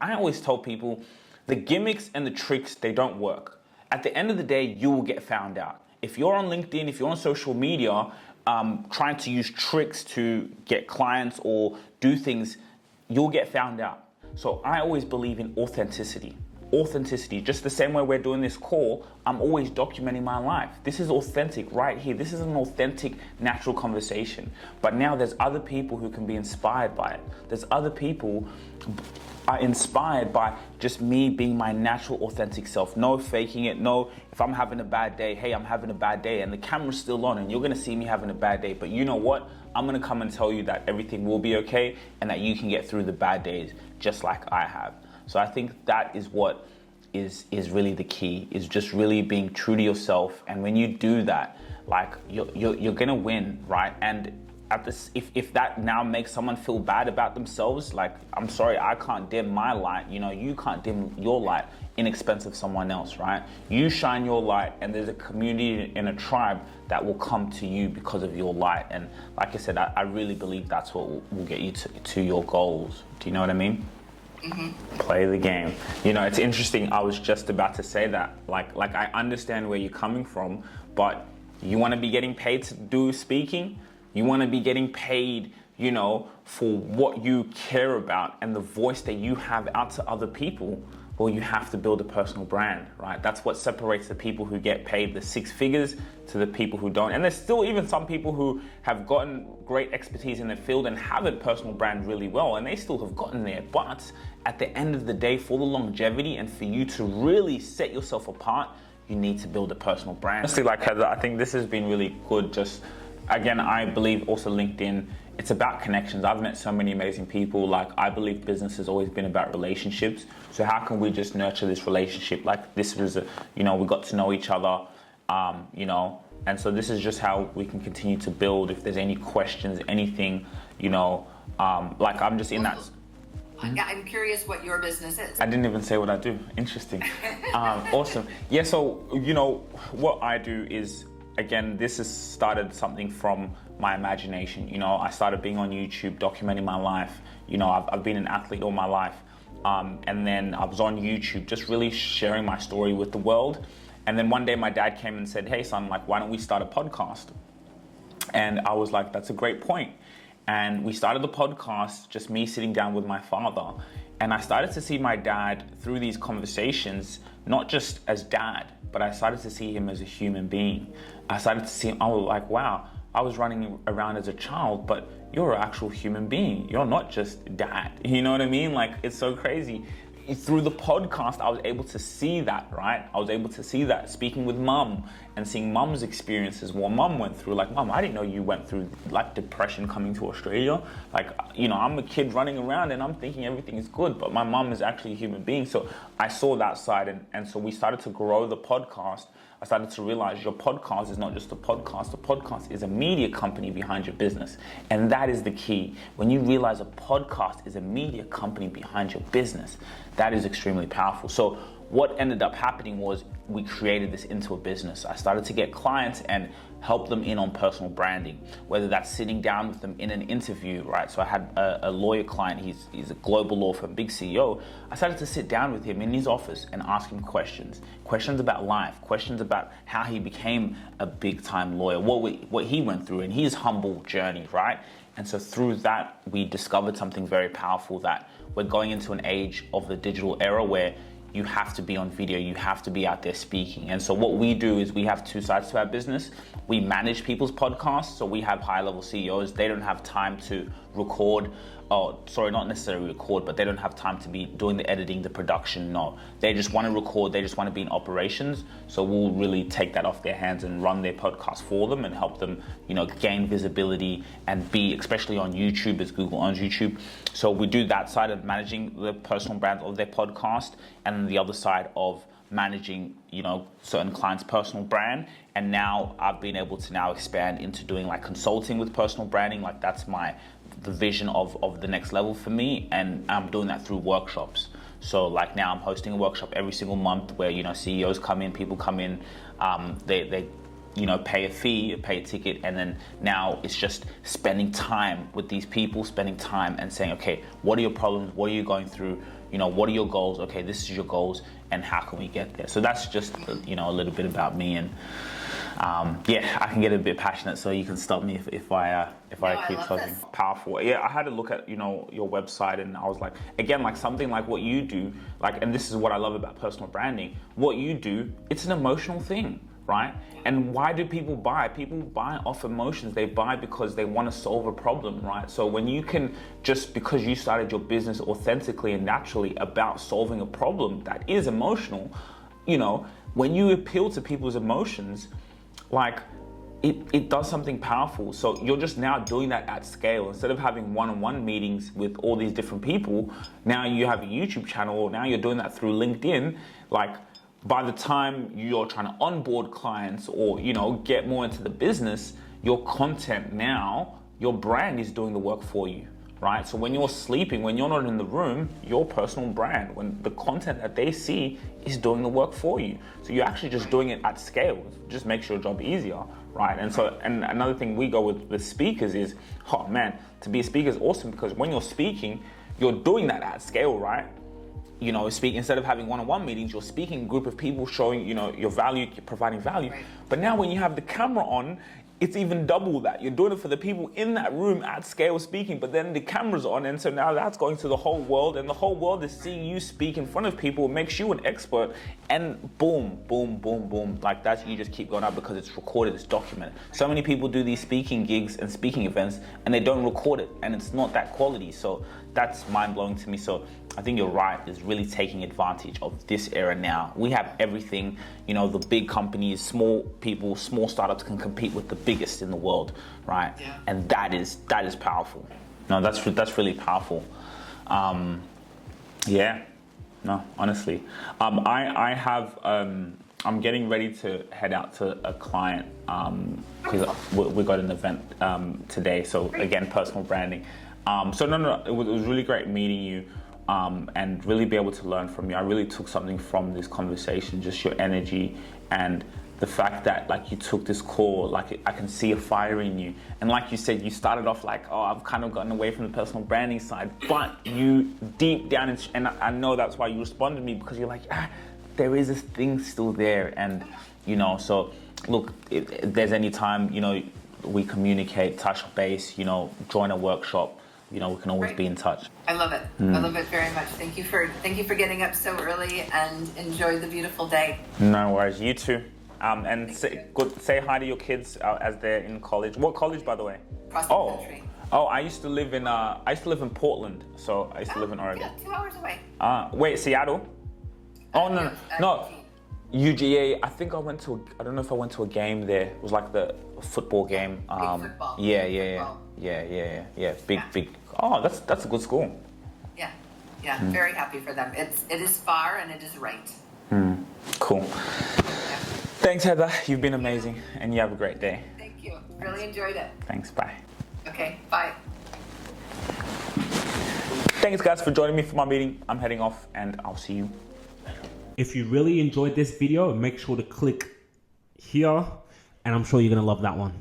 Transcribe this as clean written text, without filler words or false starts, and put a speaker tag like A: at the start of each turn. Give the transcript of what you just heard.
A: I always tell people the gimmicks and the tricks, they don't work. At the end of the day, you will get found out. If you're on LinkedIn, if you're on social media, trying to use tricks to get clients or do things, you'll get found out. So I always believe in authenticity. Authenticity, just the same way we're doing this call, I'm always documenting my life. This is authentic right here. This is an authentic, natural conversation. But now there's other people who can be inspired by it. There's other people are inspired by just me being my natural, authentic self. No faking it. No, if I'm having a bad day, hey, I'm having a bad day, and the camera's still on and you're gonna see me having a bad day. But you know what? I'm gonna come and tell you that everything will be okay and that you can get through the bad days just like I have. So I think that is what is really the key, is just really being true to yourself. And when you do that, like you're gonna win, right? And at this, if that now makes someone feel bad about themselves, like, I'm sorry, I can't dim my light. You know, you can't dim your light in expense of someone else, right? You shine your light, and there's a community and a tribe that will come to you because of your light. And like I said, I really believe that's what will get you to your goals. Do you know what I mean? Mm-hmm. Play the game. You know, it's interesting. I was just about to say that. Like I understand where you're coming from, but you want to be getting paid to do speaking. You want to be getting paid, you know, for what you care about and the voice that you have out to other people. Well, you have to build a personal brand, right? That's what separates the people who get paid the six figures to the people who don't. And there's still even some people who have gotten great expertise in their field and have a personal brand really well, and they still have gotten there. But at the end of the day, for the longevity and for you to really set yourself apart, you need to build a personal brand. Honestly, like Heather, I think this has been really good. Just, again, I believe also LinkedIn, it's about connections. I've met so many amazing people. Like, I believe business has always been about relationships. So how can we just nurture this relationship? Like, this was, we got to know each other, and so this is just how we can continue to build. If there's any questions, anything, like, I'm just in that.
B: I'm curious what your business is.
A: I didn't even say what I do. Interesting. Awesome. Yeah, so, what I do is, again, this has started something from my imagination. I started being on YouTube, documenting my life. I've been an athlete all my life. And then I was on YouTube, just really sharing my story with the world. And then one day my dad came and said, hey son, like, why don't we start a podcast? And I was like, that's a great point. And we started the podcast, just me sitting down with my father. And I started to see my dad through these conversations, not just as dad, but I started to see him as a human being. I started to see him, I was like, wow, I was running around as a child, but you're an actual human being. You're not just dad. You know what I mean? Like, it's so crazy. Through the podcast, I was able to see that, right? I was able to see that, speaking with mum and seeing mum's experiences, what mum went through. Like, mum, I didn't know you went through like depression coming to Australia. Like, I'm a kid running around and I'm thinking everything is good, but my mum is actually a human being. So I saw that side, and so we started to grow the podcast. I started to realize your podcast is not just a podcast. The podcast is a media company behind your business. And that is the key. When you realize a podcast is a media company behind your business, that is extremely powerful. So what ended up happening was we created this into a business. I started to get clients and help them in on personal branding, whether that's sitting down with them in an interview, right? So I had a lawyer client, he's a global law firm, big CEO. I started to sit down with him in his office and ask him questions about life, questions about how he became a big time lawyer, what he went through in his humble journey, right? And so through that, we discovered something very powerful, that we're going into an age of the digital era where you have to be on video, you have to be out there speaking. And so what we do is we have two sides to our business. We manage people's podcasts. So we have high-level CEOs. They don't have time to record, not necessarily record, but they don't have time to be doing the editing, the production. No, they just want to record. They just want to be in operations. So we'll really take that off their hands and run their podcast for them and help them, gain visibility and be, especially on YouTube, as Google owns YouTube. So we do that side of managing the personal brand of their podcast, and the other side of managing, certain clients' personal brand. And now I've been able to now expand into doing like consulting with personal branding. Like, that's the vision of the next level for me. And I'm doing that through workshops. So like now I'm hosting a workshop every single month where, CEOs come in, people come in, they pay a fee, pay a ticket, and then now it's just spending time with these people, spending time and saying, okay, what are your problems? What are you going through? You know, what are your goals? Okay, this is your goals, and how can we get there? So that's just, you know, a little bit about me. And yeah, I can get a bit passionate, so you can stop me if I keep talking.
B: This.
A: Powerful. Yeah, I had to look at, you know, your website, and I was like, again, like something like what you do, like, and this is what I love about personal branding. What you do, it's an emotional thing, right? And why do people buy? People buy off emotions. They buy because they want to solve a problem, right? So when you can, just because you started your business authentically and naturally about solving a problem that is emotional, you know, when you appeal to people's emotions, like, it does something powerful. So you're just now doing that at scale. Instead of having one-on-one meetings with all these different people, now you have a YouTube channel, or now you're doing that through LinkedIn. Like, by the time you're trying to onboard clients or, you know, get more into the business, your content now, your brand is doing the work for you, right? So when you're sleeping, when you're not in the room, your personal brand, when the content that they see is doing the work for you. So you're actually just doing it at scale. It just makes your job easier, right? And so, and another thing we go with speakers is, oh man, to be a speaker is awesome, because when you're speaking, you're doing that at scale, right? You know, instead of having one-on-one meetings, you're speaking a group of people, showing, you know, your value, you're providing value.
B: Right.
A: But now when you have the camera on, it's even double that. You're doing it for the people in that room at scale speaking, but then the camera's on, and so now that's going to the whole world, and the whole world is seeing you speak in front of people. It makes you an expert, and boom, boom, boom, boom. Like, that, you just keep going up because it's recorded, it's documented. So many people do these speaking gigs and speaking events, and they don't record it, and it's not that quality. So that's mind-blowing to me. So I think you're right, is really taking advantage of this era now. We have everything, you know, the big companies, small people, small startups can compete with the biggest in the world, right?
B: Yeah.
A: And that is powerful. No, that's really powerful. Yeah, no, honestly. I have, I'm getting ready to head out to a client, because we got an event today. So again, personal branding. So no, it was really great meeting you. And really be able to learn from you. I really took something from this conversation, just your energy and the fact that, like, you took this call, like, I can see a fire in you. And like you said, you started off like, oh, I've kind of gotten away from the personal branding side, but you deep down, and I know that's why you responded to me, because you're like, there is this thing still there. And, you know, so look, if there's any time, you know, we communicate, touch base, you know, join a workshop, you know, we can always be in touch.
B: I love it. I love it very much. Thank you for getting up so early, and enjoy the beautiful day.
A: No worries. You too. And say hi to your kids as they're in college. What college, by the way?
B: Across the country.
A: Oh, I used to live in Portland. So I used to live in Oregon.
B: Yeah, 2 hours away.
A: Wait, Seattle? Oh no. UGA. I think I don't know if I went to a game there. It was like the football game.
B: Big football.
A: Yeah. Big. Oh, that's a good school.
B: Yeah. Very happy for them. It is far, and it is right.
A: Cool.
B: Yeah.
A: Thanks, Heather. You've been amazing, and you have a great day.
B: Thank you. Really enjoyed it.
A: Thanks. Bye.
B: Okay. Bye.
A: Thanks, guys, for joining me for my meeting. I'm heading off, and I'll see you.
C: If you really enjoyed this video, make sure to click here, and I'm sure you're gonna love that one.